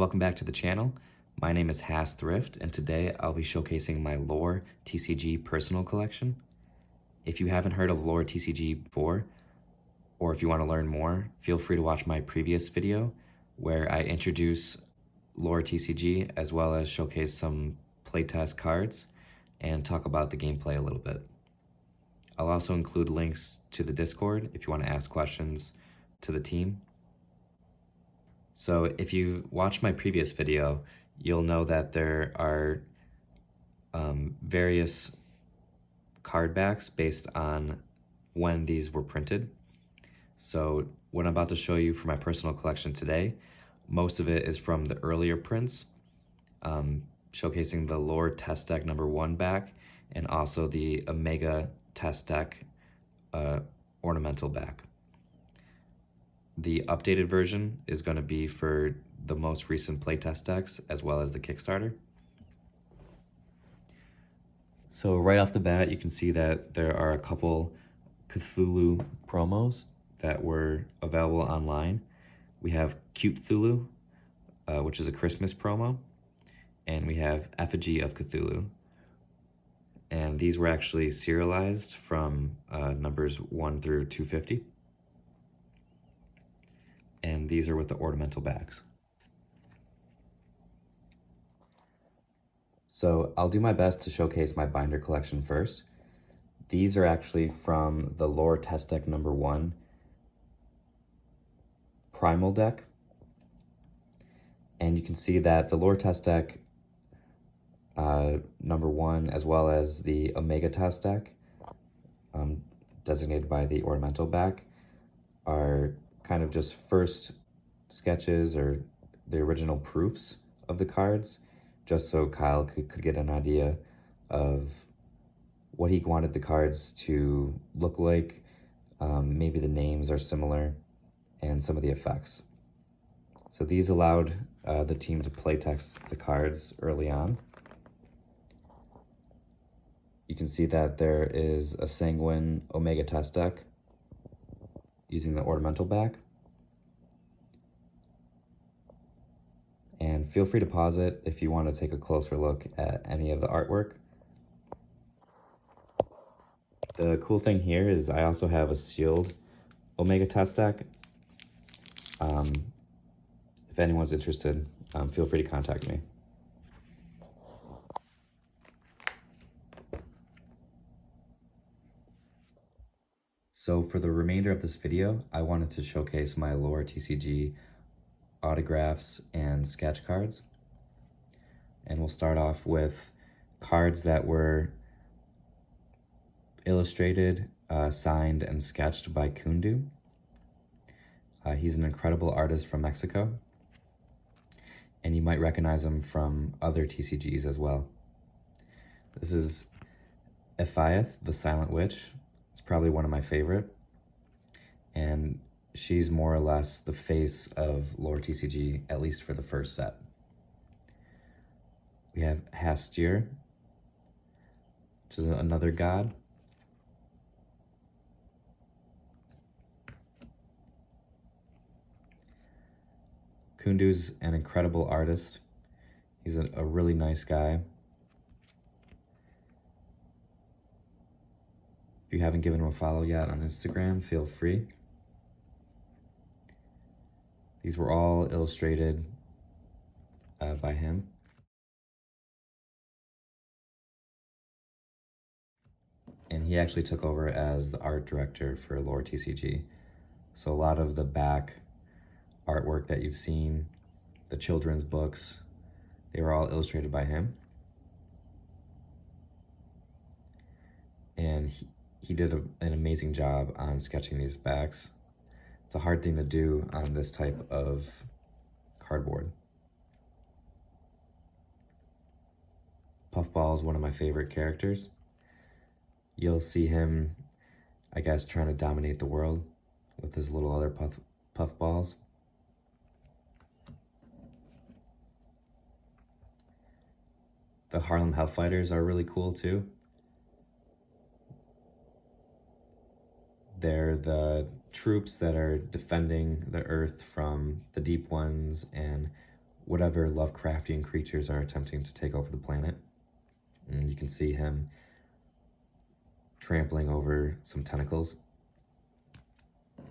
Welcome back to the channel. My name is Hass Thrift, and today I'll be showcasing my lore.tcg personal collection. If you haven't heard of lore.tcg before, or if you want to learn more, feel free to watch my previous video where I introduce lore.tcg as well as showcase some playtest cards and talk about the gameplay a little bit. I'll also include links to the Discord if you want to ask questions to the team. So if you watched my previous video, you'll know that there are various card backs based on when these were printed. So what I'm about to show you for my personal collection today, most of it is from the earlier prints, showcasing the Lore Test Deck #1 back and also the Omega Test Deck ornamental back. The updated version is going to be for the most recent playtest decks as well as the Kickstarter. So right off the bat, you can see that there are a couple Cthulhu promos that were available online. We have Cute Cthulhu, which is a Christmas promo, and we have Effigy of Cthulhu. And these were actually serialized from numbers 1 through 250. And these are with the ornamental backs. So I'll do my best to showcase my binder collection first. These are actually from the Lore Test Deck #1 Primal deck. And you can see that the Lore Test Deck #1 as well as the Omega Test Deck, designated by the ornamental back, are kind of just first sketches or the original proofs of the cards, just so Kyle could get an idea of what he wanted the cards to look like. Maybe the names are similar and some of the effects. So these allowed the team to playtest the cards early on. You can see that there is a Sanguine Omega Test Deck using the ornamental back. And feel free to pause it if you want to take a closer look at any of the artwork. The cool thing here is I also have a sealed Omega Test Deck. If anyone's interested, feel free to contact me. So for the remainder of this video, I wanted to showcase my lore.tcg autographs and sketch cards. And we'll start off with cards that were illustrated, signed, and sketched by Kundu. He's an incredible artist from Mexico, and you might recognize him from other TCGs as well. This is Ephiath, the Silent Witch. It's probably one of my favorite, and she's more or less the face of lore.tcg, at least for the first set. We have Hastir, which is another god. Kundu's an incredible artist. He's a really nice guy. If you haven't given him a follow yet on Instagram, feel free. These were all illustrated by him. And he actually took over as the art director for lore.tcg. So a lot of the back artwork that you've seen, the children's books, they were all illustrated by him. And he did an amazing job on sketching these backs. It's a hard thing to do on this type of cardboard. Puffball is one of my favorite characters. You'll see him, I guess, trying to dominate the world with his little other puffballs. The Harlem Hellfighters are really cool too. They're the troops that are defending the Earth from the Deep Ones and whatever Lovecraftian creatures are attempting to take over the planet. And you can see him trampling over some tentacles. You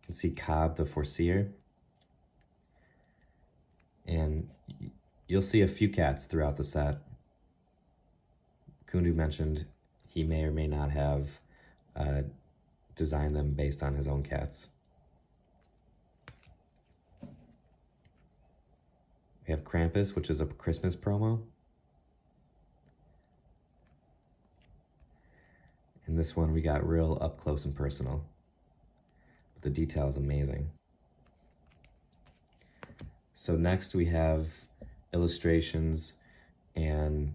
can see Cobb the Foreseer. And you'll see a few cats throughout the set. Kundu mentioned he may or may not have designed them based on his own cats. We have Krampus, which is a Christmas promo. And this one we got real up close and personal. But the detail is amazing. So next we have illustrations and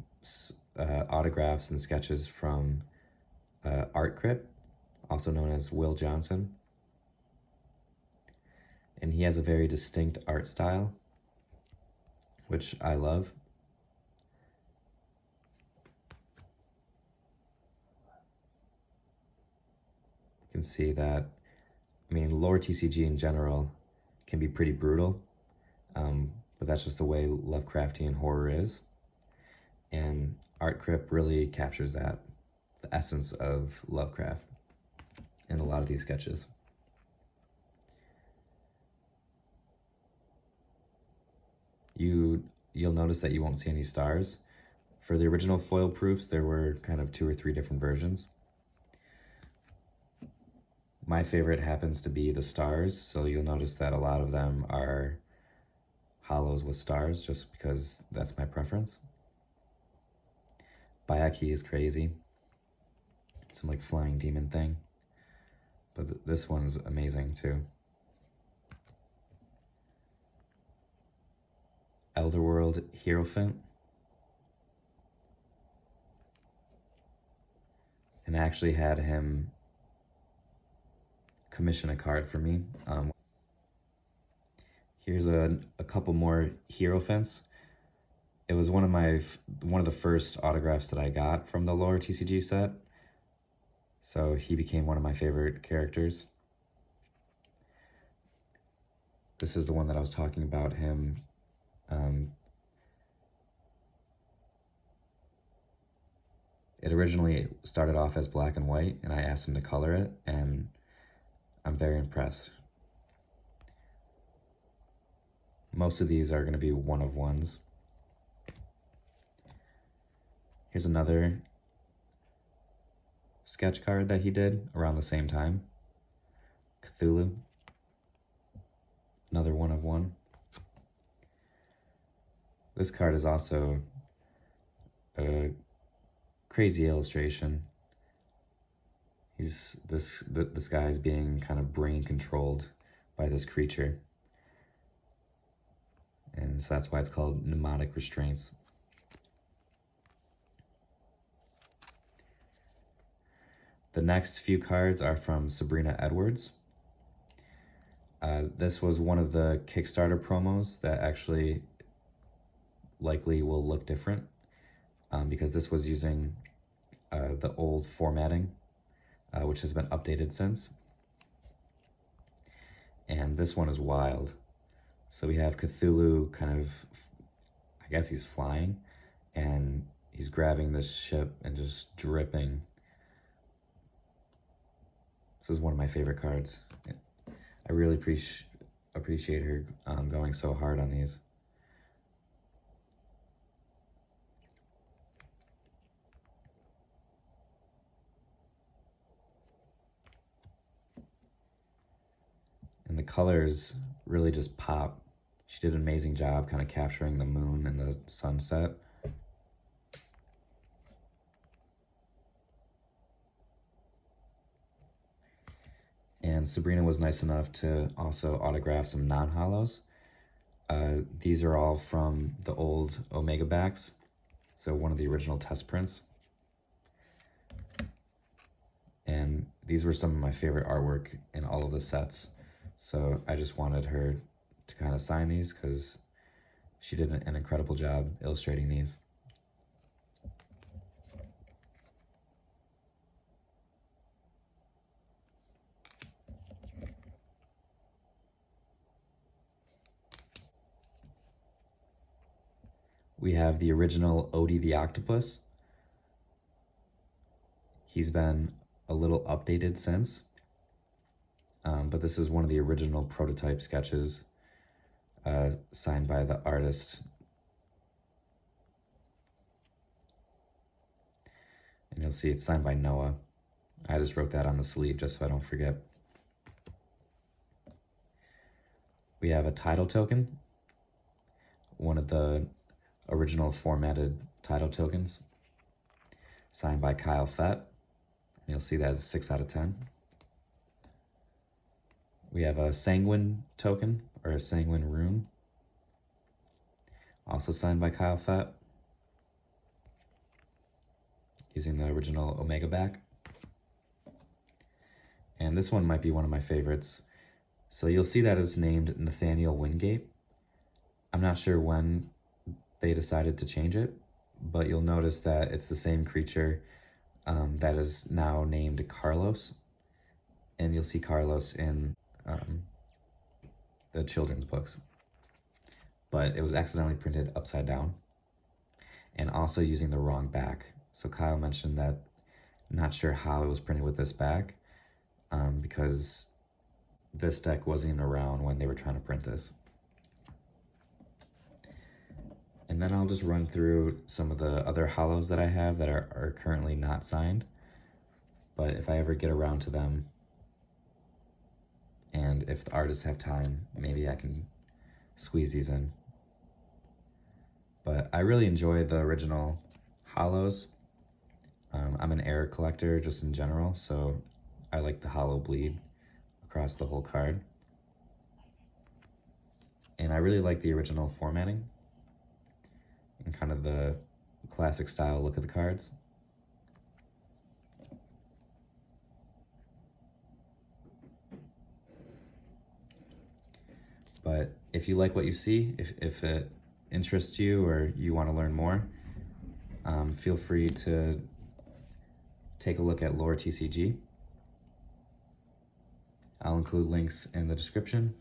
autographs and sketches from Art Crip, also known as Will Johnson. And he has a very distinct art style, which I love. You can see that, I mean, lore.tcg in general can be pretty brutal, but that's just the way Lovecraftian horror is. And Art Crip really captures that, the essence of Lovecraft in a lot of these sketches. You'll notice that you won't see any stars. For the original foil proofs, there were kind of 2 or 3 different versions. My favorite happens to be the stars, so you'll notice that a lot of them are hollows with stars, just because that's my preference. Bayaki is crazy. Some like flying demon thing. But this one's amazing too. Elderworld Hierophant. And I actually had him commission a card for me. Here's a couple more Hierophants. It was one of the first autographs that I got from the lore.tcg set. So he became one of my favorite characters. This is the one that I was talking about him. It originally started off as black and white, and I asked him to color it, and I'm very impressed. Most of these are going to be one-of-ones. Here's another sketch card that he did around the same time. Cthulhu. Another one-of-one. This card is also a crazy illustration. This guy is being kind of brain controlled by this creature. And so that's why it's called mnemonic restraints. The next few cards are from Sabrina Edwards. This was one of the Kickstarter promos that actually likely will look different because this was using the old formatting, which has been updated since. And this one is wild. So we have Cthulhu kind of, I guess he's flying, and he's grabbing this ship and just dripping. This is one of my favorite cards. I really appreciate her going so hard on these. And the colors really just pop. She did an amazing job kind of capturing the moon and the sunset. And Sabrina was nice enough to also autograph some non-hollows. These are all from the old Omega backs, so one of the original test prints. And these were some of my favorite artwork in all of the sets. So I just wanted her to kind of sign these because she did an incredible job illustrating these. We have the original Odie the Octopus. He's been a little updated since, but this is one of the original prototype sketches signed by the artist. And you'll see it's signed by Noah. I just wrote that on the sleeve just so I don't forget. We have a title token, one of the original formatted title tokens, signed by Kyle Fett. You'll see that it's 6 out of 10. We have a Sanguine token, or a Sanguine rune, also signed by Kyle Fett, using the original Omega back. And this one might be one of my favorites. So you'll see that it's named Nathaniel Wingate. I'm not sure when they decided to change it, but you'll notice that it's the same creature that is now named Carlos. And you'll see Carlos in the children's books. But it was accidentally printed upside down and also using the wrong back. So Kyle mentioned that not sure how it was printed with this back because this deck wasn't even around when they were trying to print this. And then I'll just run through some of the other hollows that I have that are currently not signed. But if I ever get around to them, and if the artists have time, maybe I can squeeze these in. But I really enjoy the original hollows. I'm an error collector just in general, so I like the hollow bleed across the whole card. And I really like the original formatting and kind of the classic style look of the cards. But if you like what you see, if it interests you or you want to learn more, feel free to take a look at lore.tcg. I'll include links in the description,